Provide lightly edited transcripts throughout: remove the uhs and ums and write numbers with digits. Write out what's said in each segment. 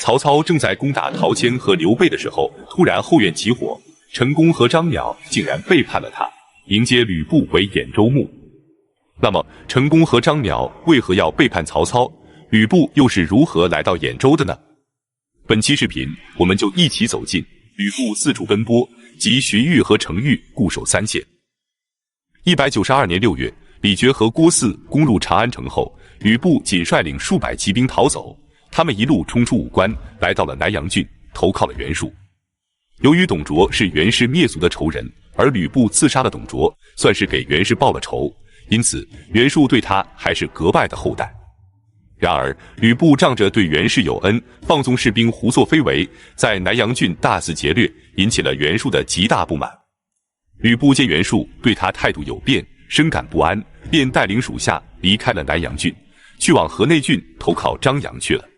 曹操正在攻打陶谦和刘备的时候，突然后院起火，陈宫和张邈竟然背叛了他，迎接吕布为兖州牧。那么，陈宫和张邈为何要背叛曹操？吕布又是如何来到兖州的呢？本期视频，我们就一起走进吕布四处奔波，及荀彧和程昱固守三县。192年6月，李傕和郭汜攻入长安城后，吕布仅率领数百骑兵逃走，他们一路冲出武关，来到了南阳郡，投靠了袁术。由于董卓是袁氏灭族的仇人，而吕布刺杀了董卓，算是给袁氏报了仇，因此袁术对他还是格外的厚待。然而，吕布仗着对袁氏有恩，放纵士兵胡作非为，在南阳郡大肆劫掠，引起了袁术的极大不满。吕布见袁术对他态度有变，深感不安，便带领属下离开了南阳郡，去往河内郡投靠张扬去了。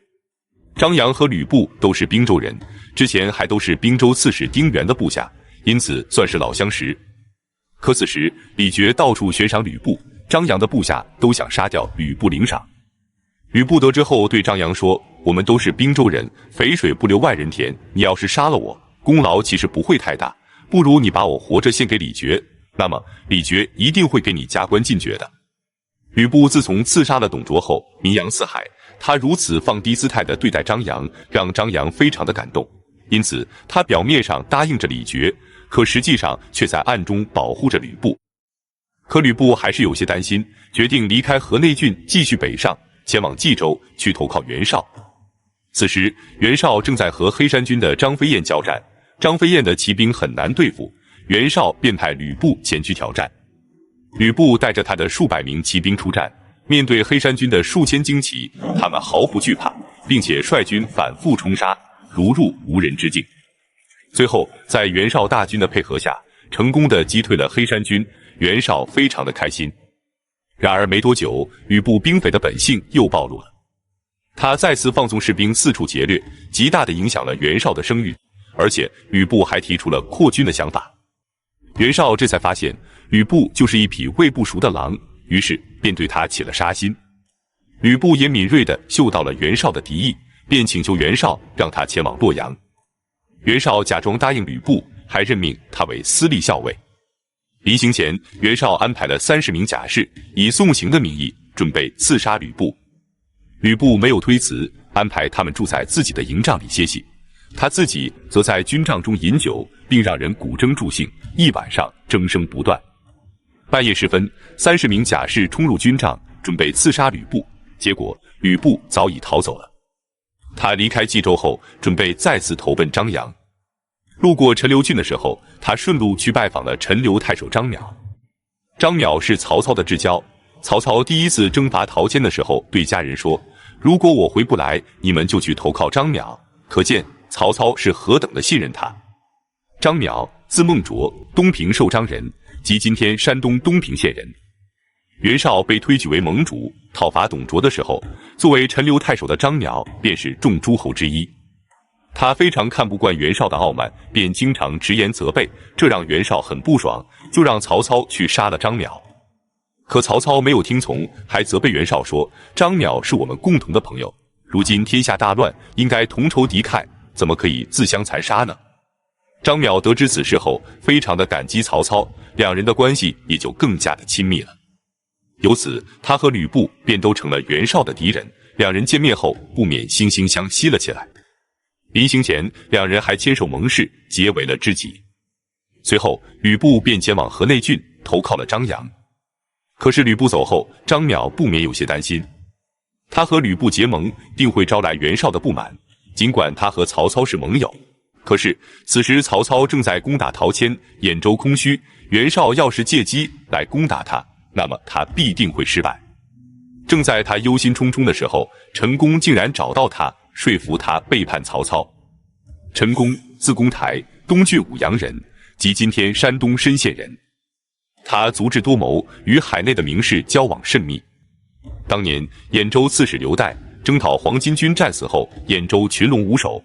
张扬和吕布都是滨州人，之前还都是滨州刺史丁原的部下，因此算是老相识。可此时李傕到处悬赏吕布，张扬的部下都想杀掉吕布领赏。吕布得知后对张扬说：“我们都是滨州人，肥水不流外人田，你要是杀了我，功劳其实不会太大，不如你把我活着献给李傕，那么李傕一定会给你加官进爵的。”吕布自从刺杀了董卓后，名扬四海，他如此放低姿态地对待张扬，让张扬非常的感动，因此他表面上答应着李傕，可实际上却在暗中保护着吕布。可吕布还是有些担心，决定离开河内郡，继续北上，前往冀州去投靠袁绍。此时袁绍正在和黑山军的张飞燕交战，张飞燕的骑兵很难对付，袁绍便派吕布前去挑战。吕布带着他的数百名骑兵出战，面对黑山军的数千精骑，他们毫不惧怕，并且率军反复冲杀，如入无人之境。最后在袁绍大军的配合下，成功的击退了黑山军，袁绍非常的开心。然而没多久，吕布兵匪的本性又暴露了。他再次放纵士兵四处劫掠，极大的影响了袁绍的声誉，而且吕布还提出了扩军的想法。袁绍这才发现吕布就是一匹喂不熟的狼，于是便对他起了杀心。吕布也敏锐地嗅到了袁绍的敌意，便请求袁绍让他前往洛阳。袁绍假装答应吕布，还任命他为司隶校尉。临行前，袁绍安排了30名甲士，以送行的名义准备刺杀吕布。吕布没有推辞，安排他们住在自己的营帐里歇息，他自己则在军帐中饮酒，并让人鼓筝助兴，一晚上筝声不断。半夜时分，30名甲士冲入军帐，准备刺杀吕布，结果吕布早已逃走了。他离开冀州后，准备再次投奔张扬。路过陈留郡的时候，他顺路去拜访了陈留太守张邈。张邈是曹操的至交，曹操第一次征伐陶谦的时候对家人说：“如果我回不来，你们就去投靠张邈。”可见曹操是何等的信任他。张邈字孟卓，东平寿张人，即今天山东东平县人。袁绍被推举为盟主，讨伐董卓的时候，作为陈留太守的张邈便是众诸侯之一。他非常看不惯袁绍的傲慢，便经常直言责备，这让袁绍很不爽，就让曹操去杀了张邈。可曹操没有听从，还责备袁绍说：“张邈是我们共同的朋友，如今天下大乱，应该同仇敌忾，怎么可以自相残杀呢？”张邈得知此事后，非常的感激曹操，两人的关系也就更加的亲密了。由此，他和吕布便都成了袁绍的敌人，两人见面后不免惺惺相惜了起来。临行前，两人还牵手盟誓，结为了知己。随后，吕布便前往河内郡投靠了张扬。可是吕布走后，张邈不免有些担心，他和吕布结盟定会招来袁绍的不满，尽管他和曹操是盟友，可是此时曹操正在攻打陶谦，兖州空虚，袁绍要是借机来攻打他，那么他必定会失败。正在他忧心忡忡的时候，陈宫竟然找到他，说服他背叛曹操。陈宫字公台，东郡武阳人，即今天山东参县人。他足智多谋，与海内的名士交往甚密。当年兖州刺史刘岱征讨黄巾军战死后，兖州群龙无首。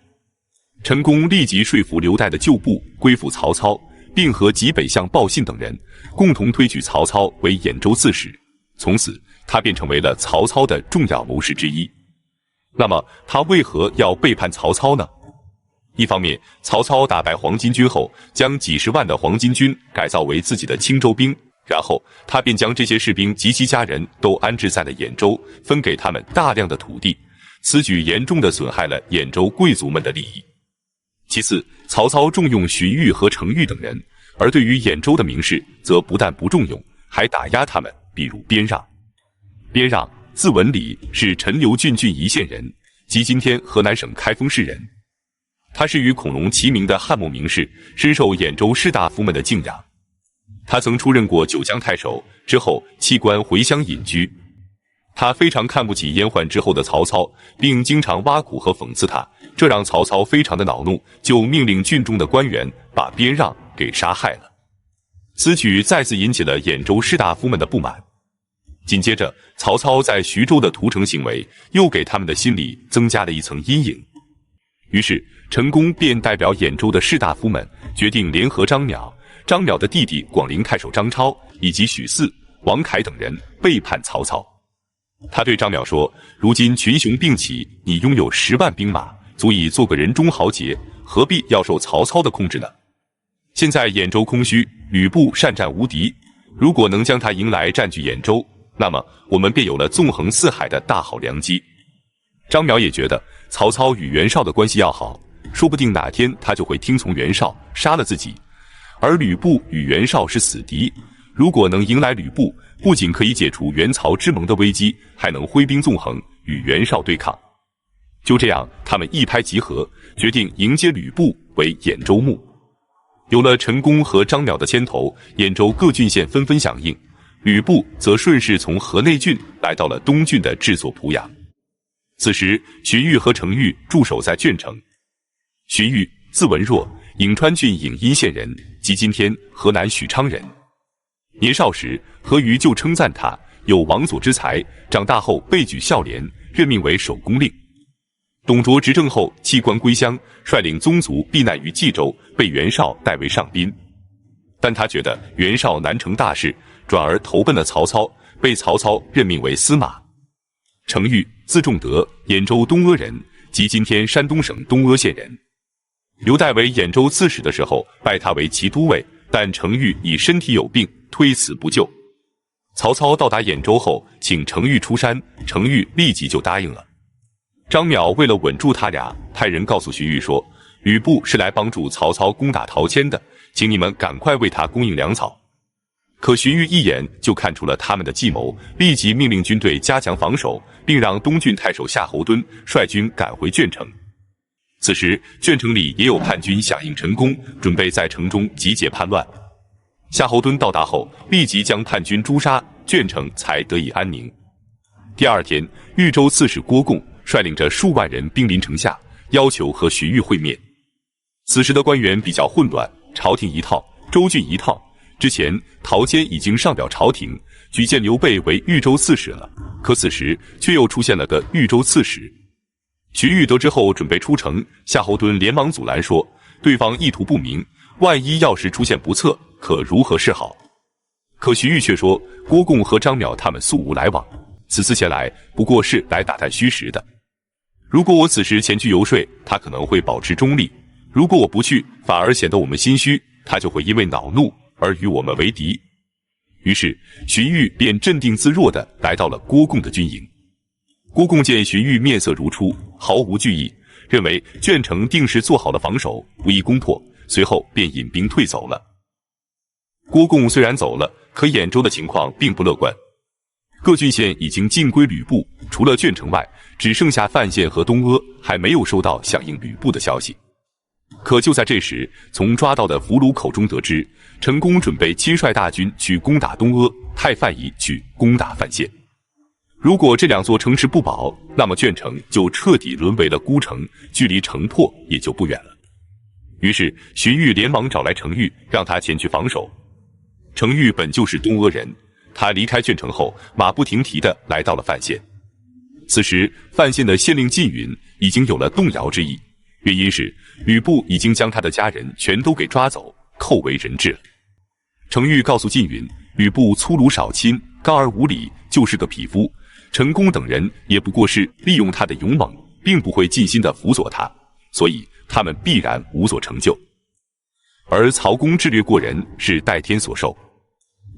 陈宫立即说服刘岱的旧部归附曹操，并和济北相鲍信等人共同推举曹操为兖州刺史。从此，他便成为了曹操的重要谋士之一。那么他为何要背叛曹操呢？一方面，曹操打败黄巾军后，将几十万的黄巾军改造为自己的青州兵，然后他便将这些士兵及其家人都安置在了兖州，分给他们大量的土地。此举严重地损害了兖州贵族们的利益。其次，曹操重用荀彧和程昱等人，而对于兖州的名士则不但不重用，还打压他们，比如边让。边让，字文礼，是陈留郡郡宜县人，即今天河南省开封市人。他是与孔融齐名的汉末名士，深受兖州士大夫们的敬仰。他曾出任过九江太守，之后弃官回乡隐居。他非常看不起阉宦之后的曹操，并经常挖苦和讽刺他，这让曹操非常的恼怒，就命令郡中的官员把边让给杀害了。此举再次引起了兖州士大夫们的不满。紧接着，曹操在徐州的屠城行为又给他们的心里增加了一层阴影。于是陈宫便代表兖州的士大夫们，决定联合张邈、张邈的弟弟广陵太守张超以及许嗣、王凯等人背叛曹操。他对张邈说：“如今群雄并起，你拥有10万兵马，足以做个人中豪杰，何必要受曹操的控制呢？现在兖州空虚，吕布善战无敌，如果能将他迎来占据兖州，那么我们便有了纵横四海的大好良机。”张邈也觉得曹操与袁绍的关系要好，说不定哪天他就会听从袁绍，杀了自己。而吕布与袁绍是死敌，如果能迎来吕布，不仅可以解除袁曹之盟的危机，还能挥兵纵横，与袁绍对抗。就这样，他们一拍即合，决定迎接吕布为兖州牧。有了陈宫和张邈的牵头，兖州各郡县纷纷响应，吕布则顺势从河内郡来到了东郡的治所濮阳。此时，荀彧和程昱驻守在鄄城。荀彧，字文若，颍川郡颍阴县人，即今天河南许昌人。年少时，何虞就称赞他有王佐之才，长大后被举孝廉，任命为守宫令。董卓执政后弃官归乡，率领宗族避难于冀州，被袁绍代为上宾。但他觉得袁绍难成大事，转而投奔了曹操，被曹操任命为司马。程昱，字仲德，兖州东阿人，即今天山东省东阿县人。刘岱为兖州刺史的时候，拜他为骑都尉，但程昱以身体有病，推辞不就。曹操到达兖州后，请程昱出山，程昱立即就答应了。张邈为了稳住他俩，派人告诉荀彧说，吕布是来帮助曹操攻打陶谦的，请你们赶快为他供应粮草。可荀彧一眼就看出了他们的计谋，立即命令军队加强防守，并让东郡太守夏侯惇率军赶回鄄城。此时鄄城里也有叛军响应陈宫，准备在城中集结叛乱。夏侯惇到达后，立即将叛军诛杀，鄄城才得以安宁。第二天，豫州刺史郭贡率领着数万人兵临城下，要求和荀彧会面。此时的官员比较混乱，朝廷一套，州郡一套。之前陶谦已经上表朝廷，举荐刘备为豫州刺史了，可此时却又出现了个豫州刺史。荀彧得知后准备出城，夏侯惇连忙阻拦说，对方意图不明，万一要是出现不测，可如何是好？可荀彧却说，郭贡和张邈他们素无来往，此次前来不过是来打探虚实的。如果我此时前去游说，他可能会保持中立；如果我不去，反而显得我们心虚，他就会因为恼怒而与我们为敌。于是荀彧便镇定自若地来到了郭贡的军营。郭贡见荀彧面色如初，毫无惧意，认为鄄城定是做好了防守，无意攻破，随后便引兵退走了。郭贡虽然走了，可兖州的情况并不乐观。各郡县已经尽归吕布，除了鄄城外，只剩下范县和东阿还没有收到响应吕布的消息。可就在这时，从抓到的俘虏口中得知，陈宫准备亲率大军去攻打东阿，派范蠡去攻打范县。如果这两座城池不保，那么鄄城就彻底沦为了孤城，距离城破也就不远了。于是荀彧连忙找来程昱，让他前去防守。程昱本就是东阿人，他离开鄄城后，马不停蹄地来到了范县。此时范县的县令靳允已经有了动摇之意，原因是吕布已经将他的家人全都给抓走，扣为人质了。程昱告诉靳允，吕布粗鲁少亲，刚而无礼，就是个匹夫，陈宫等人也不过是利用他的勇猛，并不会尽心地辅佐他，所以他们必然无所成就。而曹公智略过人，是代天所授。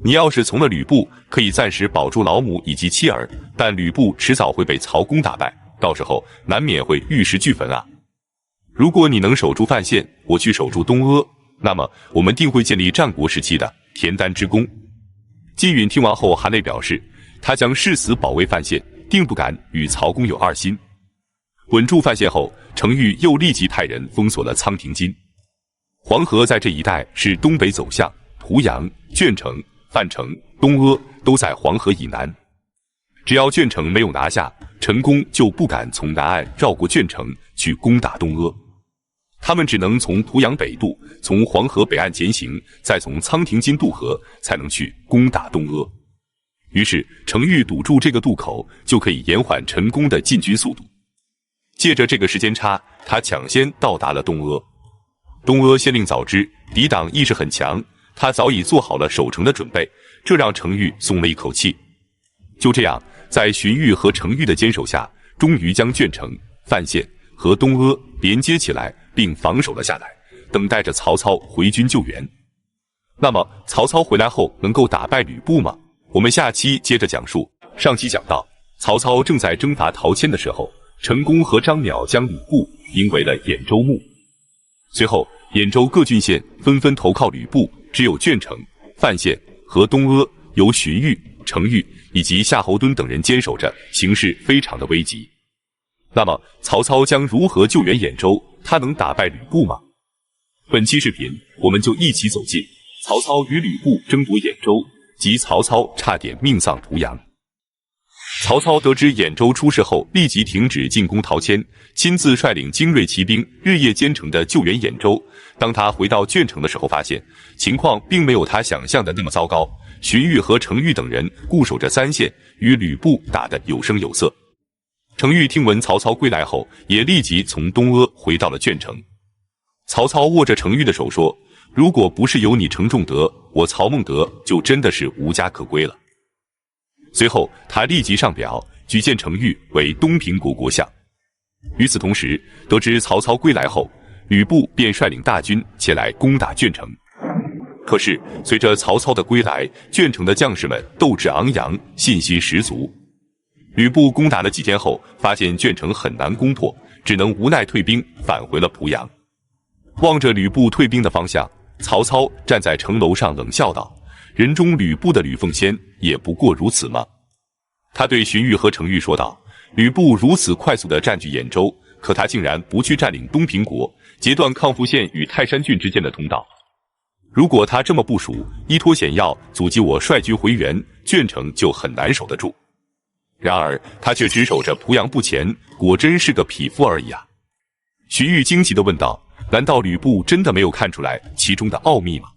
你要是从了吕布，可以暂时保住老母以及妻儿，但吕布迟早会被曹公打败，到时候难免会玉石俱焚啊。如果你能守住范县，我去守住东阿，那么我们定会建立战国时期的田单之功。纪允听完后含泪表示，他将誓死保卫范县，定不敢与曹公有二心。稳住范县后，程昱又立即派人封锁了仓亭津。黄河在这一带是东北走向，濮阳、鄄城、范城、东阿都在黄河以南。只要鄄城没有拿下，陈宫就不敢从南岸绕过鄄城去攻打东阿。他们只能从濮阳北渡，从黄河北岸前行，再从仓亭津渡河，才能去攻打东阿。于是程昱堵住这个渡口，就可以延缓陈宫的进军速度。借着这个时间差，他抢先到达了东阿。东阿县令早知敌党意识很强，他早已做好了守城的准备，这让程昱松了一口气。就这样，在荀彧和程昱的坚守下，终于将鄄城、范县和东阿连接起来，并防守了下来，等待着曹操回军救援。那么曹操回来后能够打败吕布吗？我们下期接着讲述。上期讲到，曹操正在征伐陶谦的时候，陈宫和张邈将吕布迎为了兖州牧。随后兖州各郡县纷纷投靠吕布，只有鄄城、范县和东阿由荀彧、程昱以及夏侯惇等人坚守着，形势非常的危急。那么曹操将如何救援兖州？他能打败吕布吗？本期视频我们就一起走进曹操与吕布争夺兖州，及曹操差点命丧濮阳。曹操得知兖州出事后，立即停止进攻陶谦，亲自率领精锐骑兵日夜兼程地救援兖州。当他回到鄄城的时候，发现情况并没有他想象的那么糟糕。荀彧和程昱等人固守着三县，与吕布打得有声有色。程昱听闻曹操归来后，也立即从东阿回到了鄄城。曹操握着程昱的手说：“如果不是有你程仲德，我曹孟德就真的是无家可归了。”随后他立即上表举荐程昱为东平国国相。与此同时，得知曹操归来后，吕布便率领大军前来攻打鄄城。可是随着曹操的归来，鄄城的将士们斗志昂扬，信心十足。吕布攻打了几天后，发现鄄城很难攻破，只能无奈退兵，返回了濮阳。望着吕布退兵的方向，曹操站在城楼上冷笑道：“人中吕布的吕奉先也不过如此吗？”他对荀彧和程昱说道：“吕布如此快速地占据兖州，可他竟然不去占领东平国，截断康福县与泰山郡之间的通道。如果他这么部署，依托险要阻击我率军回援，鄄城就很难守得住。然而他却只守着濮阳不前，果真是个匹夫而已啊！”荀彧惊奇地问道：“难道吕布真的没有看出来其中的奥秘吗？”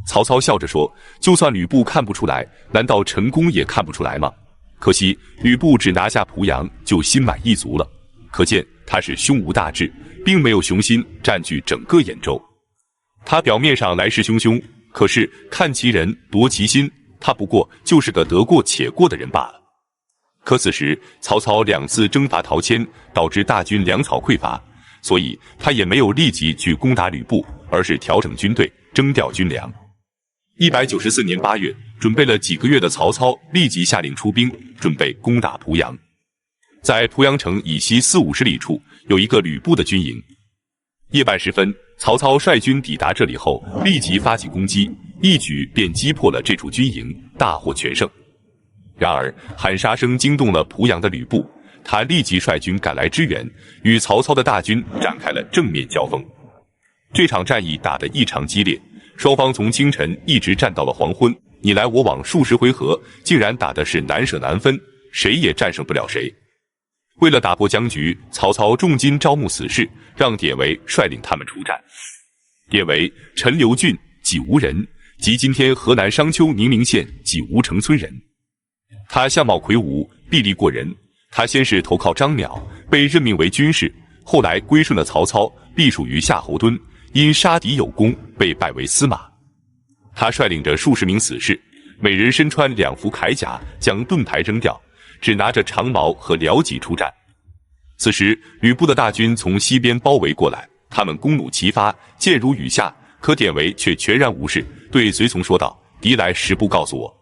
曹操笑着说：“就算吕布看不出来，难道陈宫也看不出来吗？可惜吕布只拿下濮阳就心满意足了，可见他是胸无大志，并没有雄心占据整个兖州。他表面上来势汹汹，可是看其人夺其心，他不过就是个得过且过的人罢了。”可此时曹操2次征伐陶谦，导致大军粮草匮乏，所以他也没有立即去攻打吕布，而是调整军队，征调军粮。194年8月，准备了几个月的曹操立即下令出兵，准备攻打濮阳。在濮阳城以西40-50里处，有一个吕布的军营。夜半时分，曹操率军抵达这里后，立即发起攻击，一举便击破了这处军营，大获全胜。然而喊杀声惊动了濮阳的吕布，他立即率军赶来支援，与曹操的大军展开了正面交锋。这场战役打得异常激烈，双方从清晨一直战到了黄昏，你来我往数十回合，竟然打的是难舍难分，谁也战胜不了谁。为了打破僵局，曹操重金招募死士，让典韦率领他们出战。典韦，陈留郡济吴人，即今天河南商丘宁陵县济吴城村人。他相貌魁梧，臂力过人。他先是投靠张邈，被任命为军士，后来归顺了曹操，隶属于夏侯惇，因杀敌有功，被拜为司马。他率领着数十名死士，每人身穿2副铠甲，将盾牌扔掉，只拿着长矛和镣戟出战。此时，吕布的大军从西边包围过来，他们弓弩齐发，箭如雨下，可典韦却全然无视，对随从说道：“敌来10步，告诉我。”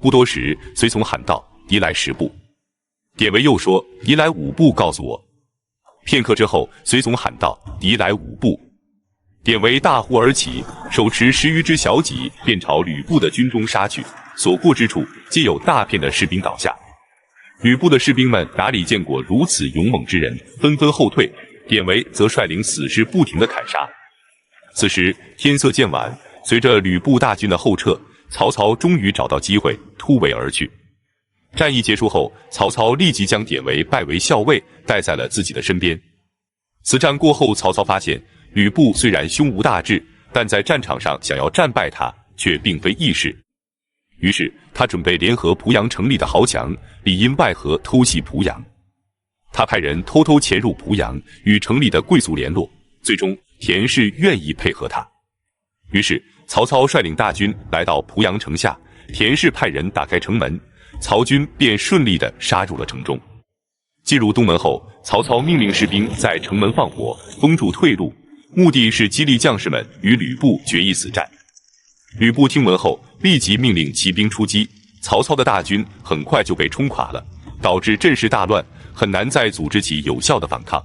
不多时，随从喊道：“敌来10步。”典韦又说：“敌来5步，告诉我。”片刻之后，随从喊道：“敌来5步。”典韦大呼而起，手持10余支小戟，便朝吕布的军中杀去。所过之处，皆有大片的士兵倒下。吕布的士兵们哪里见过如此勇猛之人，纷纷后退。典韦则率领死士不停地砍杀。此时天色渐晚，随着吕布大军的后撤，曹操终于找到机会突围而去。战役结束后，曹操立即将典韦拜为校尉，带在了自己的身边。此战过后，曹操发现吕布虽然胸无大志，但在战场上想要战败他，却并非易事。于是他准备联合濮阳城里的豪强，里应外合偷袭濮阳。他派人偷偷潜入濮阳，与城里的贵族联络，最终田氏愿意配合他。于是曹操率领大军来到濮阳城下，田氏派人打开城门，曹军便顺利地杀入了城中。进入东门后，曹操命令士兵在城门放火，封住退路，目的是激励将士们与吕布决一死战。吕布听闻后，立即命令骑兵出击，曹操的大军很快就被冲垮了，导致阵势大乱，很难再组织起有效的反抗。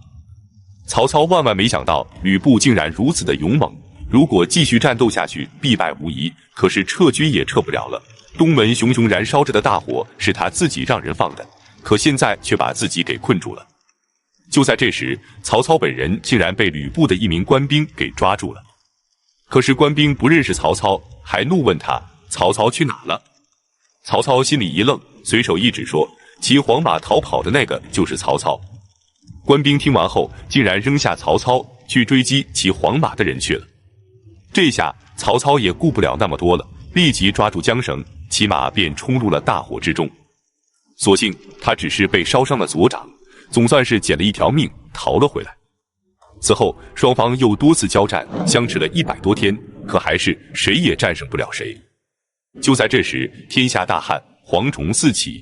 曹操万万没想到吕布竟然如此的勇猛，如果继续战斗下去，必败无疑，可是撤军也撤不了了。东门熊熊燃烧着的大火是他自己让人放的，可现在却把自己给困住了。就在这时，曹操本人竟然被吕布的一名官兵给抓住了。可是官兵不认识曹操，还怒问他：“曹操去哪了？”曹操心里一愣，随手一指说：“骑黄马逃跑的那个就是曹操。”官兵听完后，竟然扔下曹操，去追击骑黄马的人去了。这下曹操也顾不了那么多了，立即抓住缰绳，骑马便冲入了大火之中。所幸他只是被烧伤了左掌，总算是捡了一条命，逃了回来。此后双方又多次交战，相持了100多天，可还是谁也战胜不了谁。就在这时，天下大旱，蝗虫四起，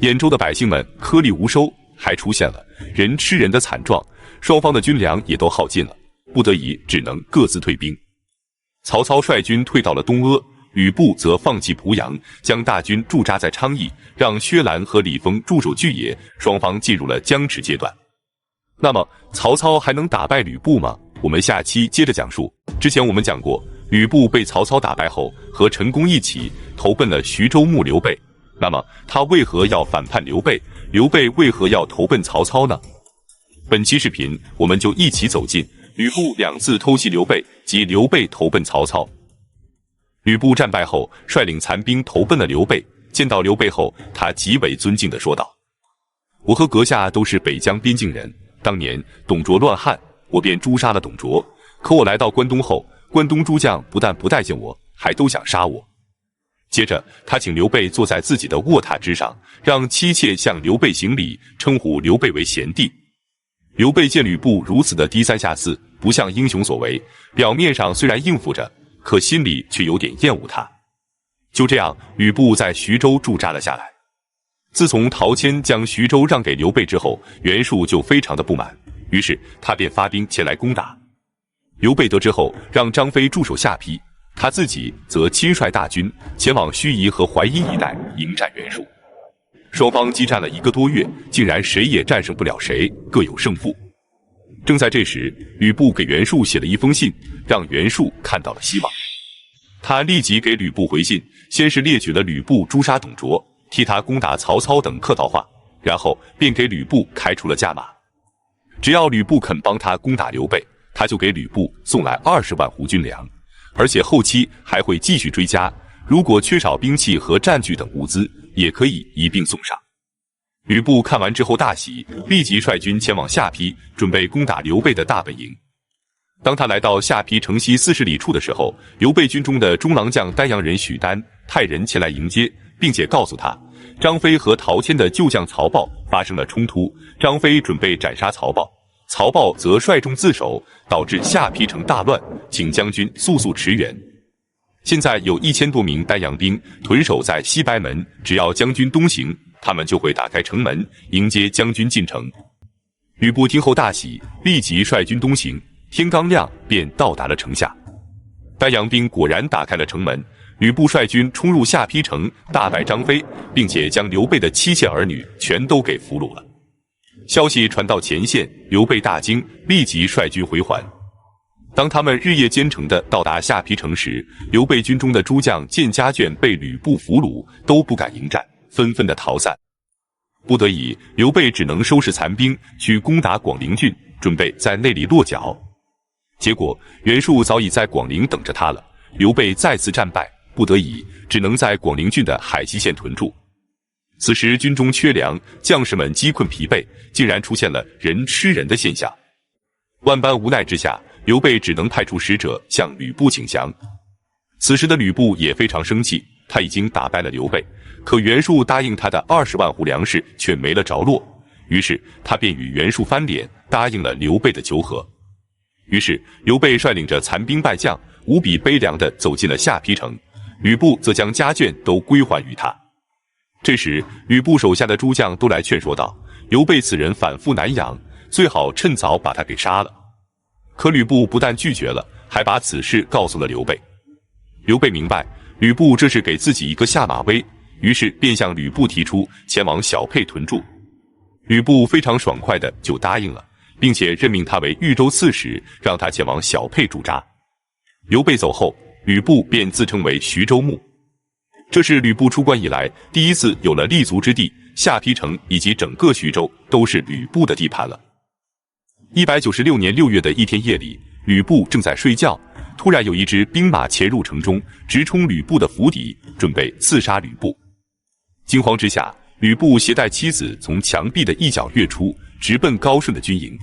兖州的百姓们颗粒无收，还出现了人吃人的惨状，双方的军粮也都耗尽了，不得已只能各自退兵。曹操率军退到了东阿，吕布则放弃濮阳，将大军驻扎在昌邑，让薛兰和李丰驻守巨野，双方进入了僵持阶段。那么曹操还能打败吕布吗？我们下期接着讲述。之前我们讲过，吕布被曹操打败后，和陈宫一起投奔了徐州牧刘备。那么他为何要反叛刘备？刘备为何要投奔曹操呢？本期视频我们就一起走进吕布2次偷袭刘备及刘备投奔曹操。吕布战败后，率领残兵投奔了刘备。见到刘备后，他极为尊敬地说道：“我和阁下都是北疆边境人，当年董卓乱汉，我便诛杀了董卓。可我来到关东后，关东诸将不但不待见我，还都想杀我。”接着他请刘备坐在自己的卧榻之上，让妻妾向刘备行礼，称呼刘备为贤弟。刘备见吕布如此的低三下四，不像英雄所为，表面上虽然应付着，可心里却有点厌恶他。就这样，吕布在徐州驻扎了下来。自从陶谦将徐州让给刘备之后，袁术就非常的不满，于是他便发兵前来攻打。刘备得知后，让张飞驻守下邳，他自己则亲率大军前往盱眙和淮阴一带迎战袁术。双方激战了1个多月，竟然谁也战胜不了谁，各有胜负。正在这时，吕布给袁术写了一封信，让袁术看到了希望。他立即给吕布回信，先是列举了吕布诛杀董卓、替他攻打曹操等客套话，然后便给吕布开出了价码。只要吕布肯帮他攻打刘备，他就给吕布送来20万斛军粮，而且后期还会继续追加，如果缺少兵器和战具等物资，也可以一并送上。吕布看完之后大喜，立即率军前往下邳，准备攻打刘备的大本营。当他来到下邳城西40里处的时候，刘备军中的中郎将丹阳人许丹派人前来迎接，并且告诉他，张飞和陶谦的旧将曹豹发生了冲突，张飞准备斩杀曹豹，曹豹则率众自首，导致下邳城大乱，请将军速速驰援。现在有1000多名丹阳兵屯守在西白门，只要将军东行，他们就会打开城门，迎接将军进城。吕布听后大喜，立即率军东行，天刚亮便到达了城下。丹阳兵果然打开了城门，吕布率军冲入下邳城，大败张飞，并且将刘备的妻妾儿女全都给俘虏了。消息传到前线，刘备大惊，立即率军回还。当他们日夜兼程地到达下邳城时，刘备军中的诸将见家眷被吕布俘虏，都不敢迎战，纷纷的逃散。不得已，刘备只能收拾残兵去攻打广陵郡，准备在那里落脚。结果袁术早已在广陵等着他了，刘备再次战败，不得已只能在广陵郡的海西县屯驻。此时军中缺粮，将士们饥困疲惫，竟然出现了人吃人的现象。万般无奈之下，刘备只能派出使者向吕布请降。此时的吕布也非常生气，他已经打败了刘备，可袁术答应他的20万斛粮食却没了着落，于是他便与袁术翻脸，答应了刘备的求和。于是刘备率领着残兵败将，无比悲凉地走进了下邳城，吕布则将家眷都归还于他。这时吕布手下的诸将都来劝说道，刘备此人反复难养，最好趁早把他给杀了。可吕布不但拒绝了，还把此事告诉了刘备。刘备明白吕布这是给自己一个下马威，于是便向吕布提出前往小沛屯驻。吕布非常爽快的就答应了，并且任命他为豫州刺史，让他前往小沛驻扎。刘备走后，吕布便自称为徐州牧。这是吕布出关以来第一次有了立足之地，下邳城以及整个徐州都是吕布的地盘了。196年6月的一天夜里，吕布正在睡觉，突然有一支兵马潜入城中，直冲吕布的府邸，准备刺杀吕布。惊慌之下，吕布携带妻子从墙壁的一角跃出，直奔高顺的军营。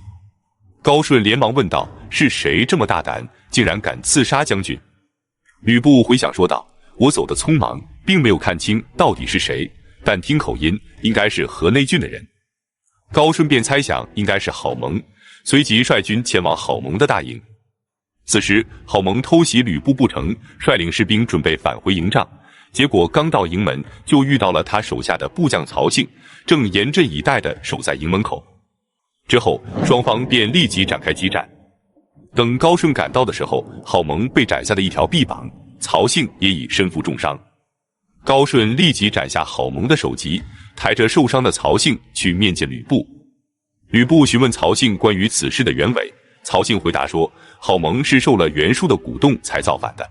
高顺连忙问道：“是谁这么大胆，竟然敢刺杀将军？”吕布回想说道：“我走得匆忙，并没有看清到底是谁，但听口音应该是河内郡的人。”高顺便猜想应该是郝萌，随即率军前往郝萌的大营。此时郝萌偷袭吕布不成，率领士兵准备返回营帐，结果刚到营门就遇到了他手下的部将曹信，正严阵以待地守在营门口。之后双方便立即展开激战。等高顺赶到的时候，郝萌被斩下了一条臂膀，曹信也已身负重伤。高顺立即斩下郝萌的首级，抬着受伤的曹信去面见吕布。吕布询问曹信关于此事的原委，曹信回答说，郝萌是受了袁术的鼓动才造反的。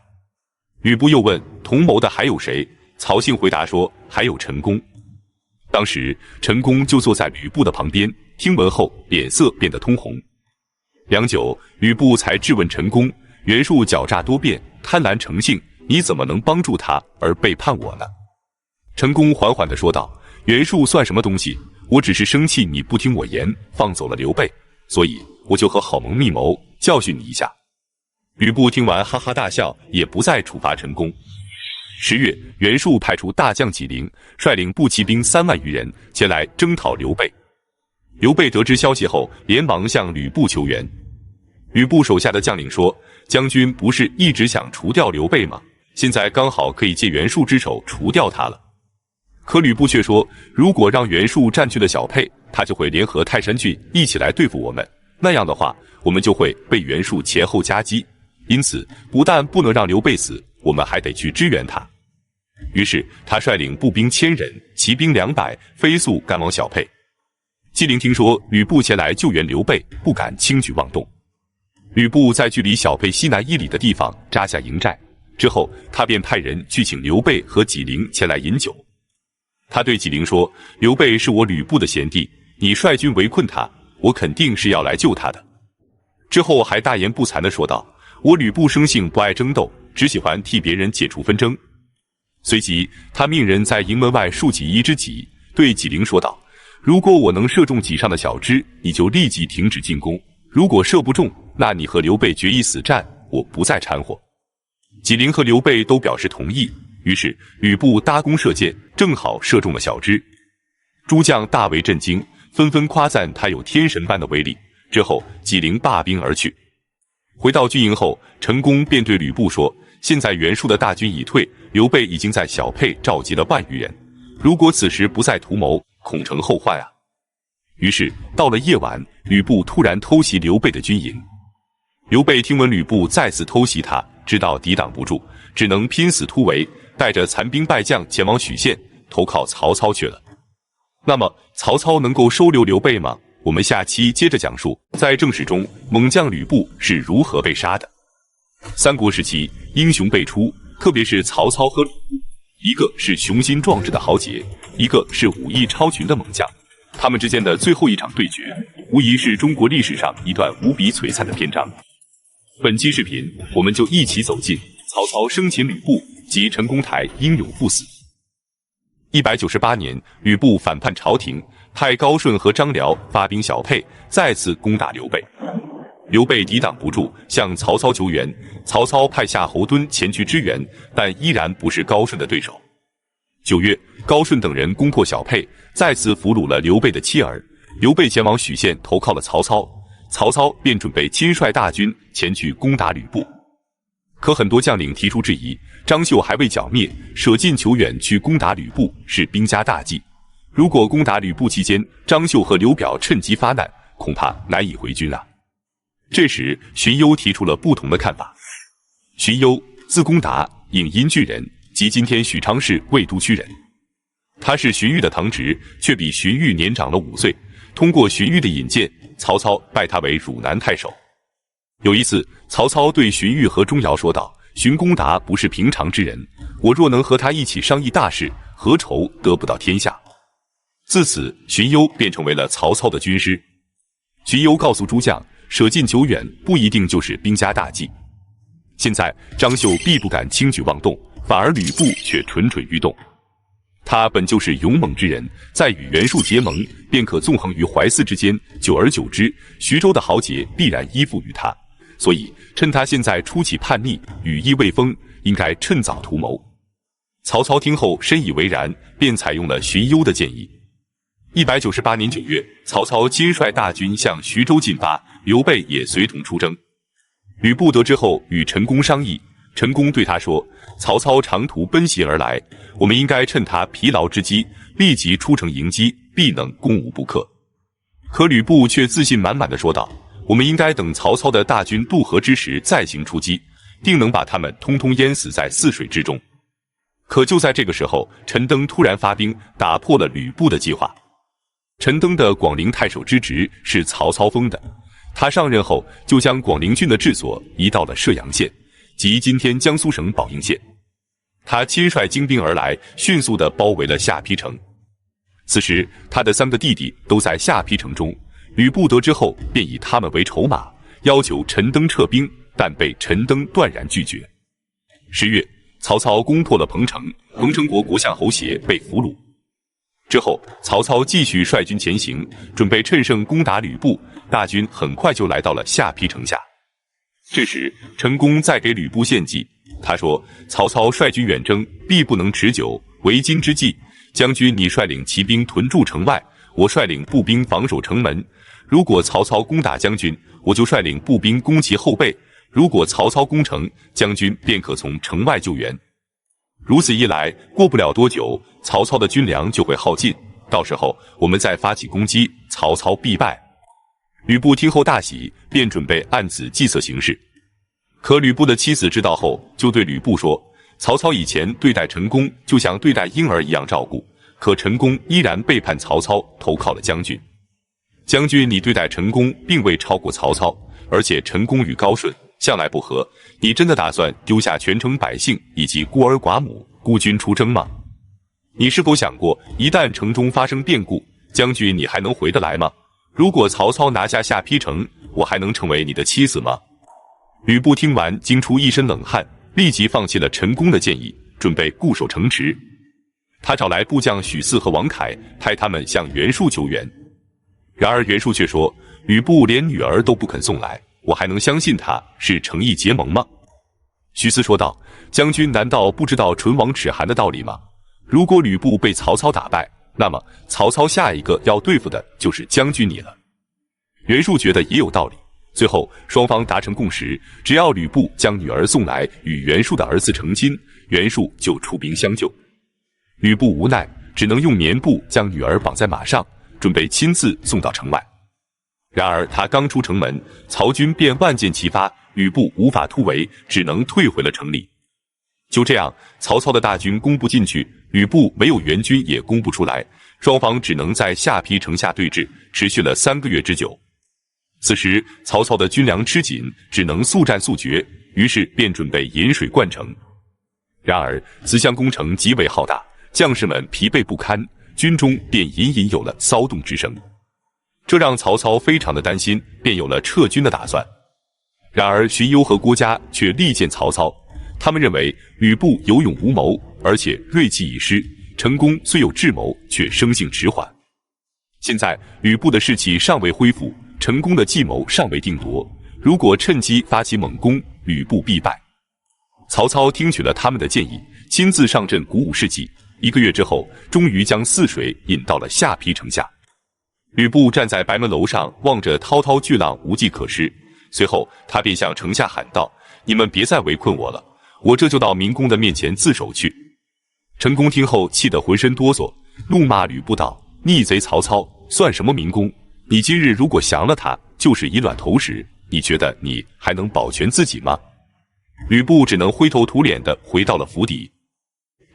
吕布又问同谋的还有谁，曹信回答说还有陈宫。当时陈宫就坐在吕布的旁边，听闻后脸色变得通红。良久，吕布才质问陈宫，袁术狡诈多变，贪婪成性，你怎么能帮助他而背叛我呢？陈宫缓缓地说道，袁术算什么东西，我只是生气你不听我言，放走了刘备，所以我就和郝萌密谋，教训你一下。吕布听完哈哈大笑，也不再处罚陈宫。10月，袁术派出大将纪灵，率领步骑兵3万余人前来征讨刘备。刘备得知消息后，连忙向吕布求援。吕布手下的将领说，将军不是一直想除掉刘备吗？现在刚好可以借袁术之手除掉他了。可吕布却说，如果让袁术占据了小沛，他就会联合泰山郡一起来对付我们，那样的话，我们就会被袁术前后夹击。因此，不但不能让刘备死，我们还得去支援他。于是，他率领步兵1000人，骑兵200，飞速赶往小沛。纪灵听说吕布前来救援刘备，不敢轻举妄动。吕布在距离小沛西南1里的地方扎下营寨，之后他便派人去请刘备和纪灵前来饮酒。他对纪灵说，刘备是我吕布的贤弟，你率军围困他，我肯定是要来救他的。之后还大言不惭地说道，我吕布生性不爱争斗，只喜欢替别人解除纷争。随即他命人在营门外竖起一只戟，对纪灵说道，如果我能射中戟上的小枝，你就立即停止进攻，如果射不中，那你和刘备决一死战，我不再掺和。纪灵和刘备都表示同意，于是吕布搭弓射箭，正好射中了小枝。诸将大为震惊，纷纷夸赞他有天神般的威力。之后纪灵罢兵而去。回到军营后，陈宫便对吕布说，现在袁术的大军已退，刘备已经在小沛召集了1万余人，如果此时不再图谋，恐成后患啊。于是到了夜晚，吕布突然偷袭刘备的军营。刘备听闻吕布再次偷袭他，知道抵挡不住，只能拼死突围，带着残兵败将前往许县，投靠曹操去了。那么曹操能够收留刘备吗？我们下期接着讲述，在正史中猛将吕布是如何被杀的。三国时期英雄辈出，特别是曹操和吕布，一个是雄心壮志的豪杰，一个是武艺超群的猛将。他们之间的最后一场对决，无疑是中国历史上一段无比璀璨的篇章。本期视频，我们就一起走进曹操生擒吕布及陈公台英勇赴死。198年，吕布反叛朝廷，派高顺和张辽发兵小沛，再次攻打刘备。刘备抵挡不住，向曹操求援。曹操派夏侯惇前去支援，但依然不是高顺的对手。9月，高顺等人攻破小沛，再次俘虏了刘备的妻儿。刘备前往许县投靠了曹操，曹操便准备亲率大军前去攻打吕布。可很多将领提出质疑，张绣还未剿灭，舍近求远去攻打吕布是兵家大忌。如果攻打吕布期间，张绣和刘表趁机发难，恐怕难以回军啊。这时，荀攸提出了不同的看法。荀攸，字公达，颍阴郡人，即今天许昌市魏都区人。他是荀彧的堂侄，却比荀彧年长了5岁。通过荀彧的引荐，曹操拜他为汝南太守。有一次，曹操对荀彧和钟繇说道：“荀公达不是平常之人，我若能和他一起商议大事，何愁得不到天下？”自此，荀攸便成为了曹操的军师。荀攸告诉诸将，舍近求远不一定就是兵家大忌。现在张绣必不敢轻举妄动，反而吕布却蠢蠢欲动。他本就是勇猛之人，再与袁术结盟，便可纵横于淮泗之间。久而久之，徐州的豪杰必然依附于他。所以，趁他现在初起叛逆，羽翼未丰，应该趁早图谋。曹操听后深以为然，便采用了荀攸的建议。198年9月，曹操亲率大军向徐州进发，刘备也随同出征。吕布得知后，与陈宫商议。陈宫对他说：“曹操长途奔袭而来，我们应该趁他疲劳之机，立即出城迎击，必能攻无不克。”可吕布却自信满满的说道：“我们应该等曹操的大军渡河之时再行出击，定能把他们通通淹死在泗水之中。”可就在这个时候，陈登突然发兵，打破了吕布的计划。陈登的广陵太守之职是曹操封的，他上任后就将广陵郡的治所移到了射阳县，即今天江苏省宝应县。他亲率精兵而来，迅速地包围了下邳城。此时，他的3个弟弟都在下邳城中。吕布得知后，便以他们为筹码，要求陈登撤兵，但被陈登断然拒绝。10月，曹操攻破了彭城，彭城国国相侯协被俘虏。之后，曹操继续率军前行，准备趁胜攻打吕布。大军很快就来到了下邳城下。这时，陈宫在给吕布献计，他说：“曹操率军远征，必不能持久。为今之计，将军你率领骑兵屯驻城外，我率领步兵防守城门。如果曹操攻打将军，我就率领步兵攻其后背；如果曹操攻城，将军便可从城外救援。如此一来，过不了多久，曹操的军粮就会耗尽，到时候我们再发起攻击，曹操必败。”吕布听后大喜，便准备按此计策行事。可吕布的妻子知道后，就对吕布说：“曹操以前对待陈宫就像对待婴儿一样照顾，可陈宫依然背叛曹操，投靠了将军。将军你对待陈宫并未超过曹操，而且陈宫与高顺向来不和，你真的打算丢下全城百姓以及孤儿寡母，孤军出征吗？你是否想过，一旦城中发生变故，将军你还能回得来吗？如果曹操拿下下邳城，我还能成为你的妻子吗？”吕布听完惊出一身冷汗，立即放弃了陈宫的建议，准备固守城池。他找来部将许嗣和王凯，派他们向袁术求援。然而袁术却说：“吕布连女儿都不肯送来，我还能相信他是诚意结盟吗？”许嗣说道：“将军难道不知道唇亡齿寒的道理吗？如果吕布被曹操打败，那么曹操下一个要对付的就是将军你了。”袁术觉得也有道理，最后双方达成共识，只要吕布将女儿送来与袁术的儿子成亲，袁术就出兵相救。吕布无奈，只能用棉布将女儿绑在马上，准备亲自送到城外。然而他刚出城门，曹军便万箭齐发，吕布无法突围，只能退回了城里。就这样，曹操的大军攻不进去，吕布没有援军也攻不出来，双方只能在下邳城下对峙，持续了3个月之久。此时曹操的军粮吃紧，只能速战速决，于是便准备引水灌城。然而磁襄攻城极为浩大，将士们疲惫不堪，军中便隐隐有了骚动之声，这让曹操非常的担心，便有了撤军的打算。然而荀攸和郭嘉却力荐曹操，他们认为吕布有勇无谋，而且锐气已失，成功虽有智谋，却生性迟缓。现在吕布的士气尚未恢复，成功的计谋尚未定夺，如果趁机发起猛攻，吕布必败。曹操听取了他们的建议，亲自上阵鼓舞士气，1个月之后，终于将泗水引到了下邳城下。吕布站在白门楼上，望着滔滔巨浪，无计可施。随后他便向城下喊道：“你们别再围困我了，我这就到明公的面前自首去。”陈宫听后气得浑身哆嗦，怒骂吕布道：“逆贼曹操，算什么明公？你今日如果降了他，就是以卵投石，你觉得你还能保全自己吗？”吕布只能灰头土脸地回到了府邸。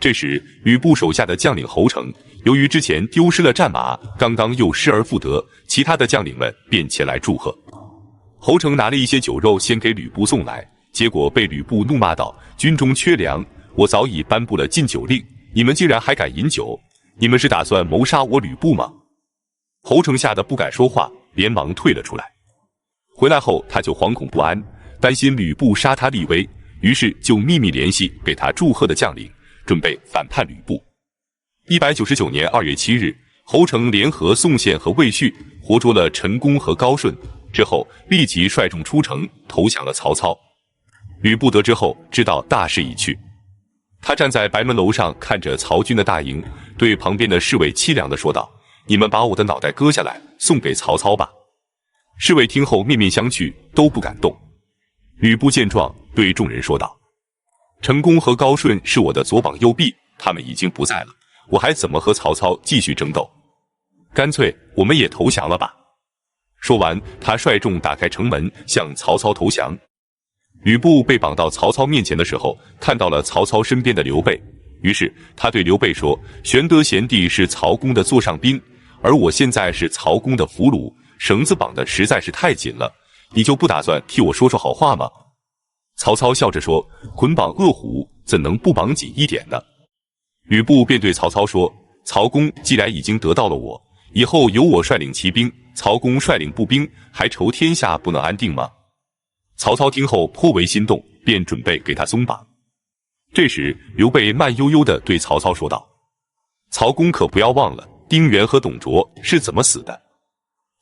这时吕布手下的将领侯成，由于之前丢失了战马，刚刚又失而复得，其他的将领们便前来祝贺。侯成拿了一些酒肉先给吕布送来，结果被吕布怒骂道：“军中缺粮，我早已颁布了禁酒令，你们竟然还敢饮酒，你们是打算谋杀我吕布吗？”侯成吓得不敢说话，连忙退了出来。回来后他就惶恐不安，担心吕布杀他立威，于是就秘密联系给他祝贺的将领，准备反叛吕布。199年2月7日，侯成联合宋宪和魏续，活捉了陈宫和高顺，之后立即率众出城投降了曹操。吕布得知后，知道大势已去，他站在白门楼上看着曹军的大营，对旁边的侍卫凄凉地说道：“你们把我的脑袋割下来送给曹操吧。”侍卫听后面面相觑，都不敢动。吕布见状，对众人说道：“陈宫和高顺是我的左膀右臂，他们已经不在了，我还怎么和曹操继续争斗？干脆我们也投降了吧。”说完，他率众打开城门，向曹操投降。吕布被绑到曹操面前的时候，看到了曹操身边的刘备，于是他对刘备说：“玄德贤弟是曹公的座上宾，而我现在是曹公的俘虏，绳子绑得实在是太紧了，你就不打算替我说说好话吗？”曹操笑着说：“捆绑恶虎，怎能不绑紧一点呢？”吕布便对曹操说：“曹公既然已经得到了我，以后由我率领骑兵，曹公率领步兵，还愁天下不能安定吗？”曹操听后颇为心动，便准备给他松绑。这时刘备慢悠悠地对曹操说道：“曹公可不要忘了丁原和董卓是怎么死的。”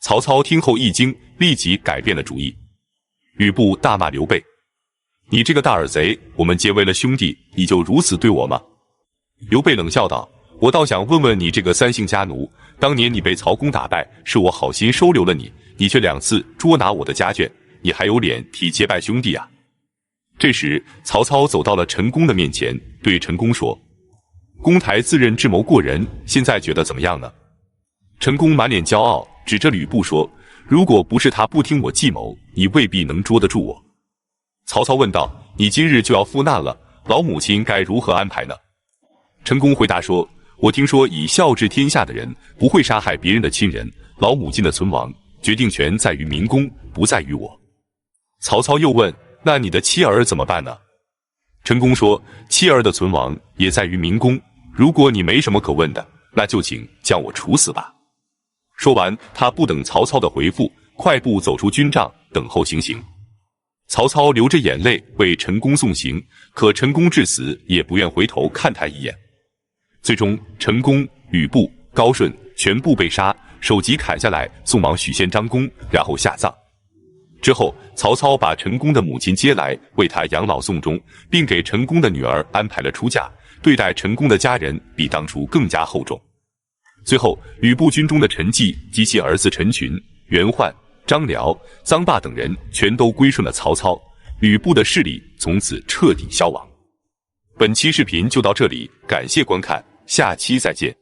曹操听后一惊，立即改变了主意。吕布大骂刘备：“你这个大耳贼，我们结为了兄弟，你就如此对我吗？”刘备冷笑道：“我倒想问问你这个三姓家奴，当年你被曹公打败，是我好心收留了你，你却2次捉拿我的家眷，你还有脸提结拜兄弟啊？”这时曹操走到了陈宫的面前，对陈宫说：“公台自认智谋过人，现在觉得怎么样呢？”陈宫满脸骄傲，指着吕布说：“如果不是他不听我计谋，你未必能捉得住我。”曹操问道：“你今日就要赴难了，老母亲该如何安排呢？”陈宫回答说：“我听说以孝治天下的人不会杀害别人的亲人，老母亲的存亡决定权在于明公，不在于我。”曹操又问：“那你的妻儿怎么办呢？”陈宫说：“妻儿的存亡也在于明公，如果你没什么可问的，那就请将我处死吧。”说完，他不等曹操的回复，快步走出军帐，等候行刑。曹操流着眼泪为陈宫送行，可陈宫至死也不愿回头看他一眼。最终，陈宫、吕布、高顺全部被杀，首级砍下来送往许县张公，然后下葬。之后，曹操把陈宫的母亲接来，为他养老送终，并给陈宫的女儿安排了出嫁，对待陈宫的家人比当初更加厚重。最后，吕布军中的陈纪及其儿子陈群、袁焕、张辽、臧霸等人全都归顺了曹操，吕布的势力从此彻底消亡。本期视频就到这里，感谢观看，下期再见。